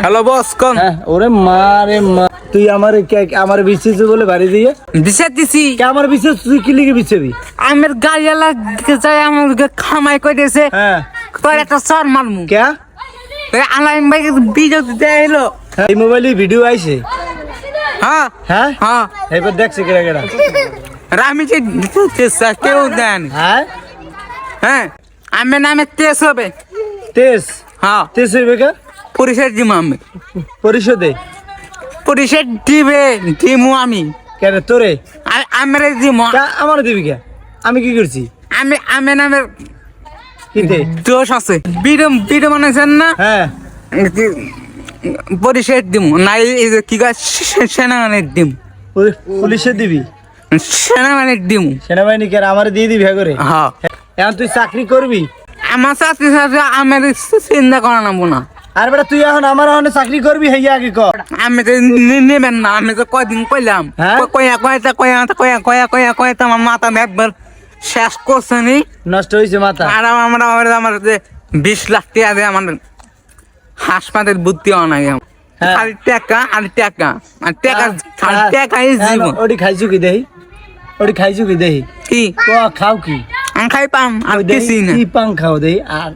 Hello boss কোন? ওরে মা রে মা, তুই আমার বিশেষ বলে বাড়ি দিয়ে বিশেষ দিছি কে আমার বিশেষ তুই কি লিখে বিছেবি? আমার গাড়িওয়ালা যাই আমার খামাই করে দিয়েছে হ্যাঁ তোর একটা চর মারমু কে আলাইম ভাই ভিডিও দিতে এলো। এই মোবাইলে ভিডিও আইছে? হ্যাঁ হ্যাঁ হ্যাঁ এবার দেখছে কেডা কেডা? আমি যে কেউ দেন। হ্যাঁ হ্যাঁ আমার নামে তেজ হবে। তেজ হ্যাঁ তেজ হইবে কে? পরিষদ দিব আমি, পরিশোধে পরিষদ দিবে দিমু আমি। কেন তোরে? আমার দিব আমার দিবি কে? আমি কি করছি? আমি নামের কিতে দোষ আছে। ভিডিও ভিডিও বানাইছেন না? হ্যাঁ পরিষদ দিব নাই কি কয় সেনাবাহিনীর দিম, পুলিশে দিবি? সেনাবাহিনীর দিম। সেনাবাহিনী কে আমার দিয়ে দিবি? হ্যাঁ করে হ্যাঁ এখন তুই চাকরি করবি? আমার চাকরি সাথে আমার চিন্তা করা নামবো না। আর বেটা তুই এখন আমার ওখানে চাকরি করবি? হইয়া আগে কর। আমি তো নেবেন না, আমি তো কয়দিন কইলাম হ্যাঁ? কয়া আমার মাথা একবার শেষ করছে নি। নষ্ট হয়েছে মাথা? আর আমার যে 20 লাখ টাকা দিয়ে আমার হাসপাতাল ভর্তি হওয়া নাই। হ্যাঁ। খালি টাকা আর টাকা আর টাকা খালি টাকাই জীবন। ওটি খাইছু কি দেহি? ওটি খাইছু কি দেহি? কি খাও কি? আমি খাই পাম আর ওই দেহি, কিছুই না। কি পাং খাও দেহি? আর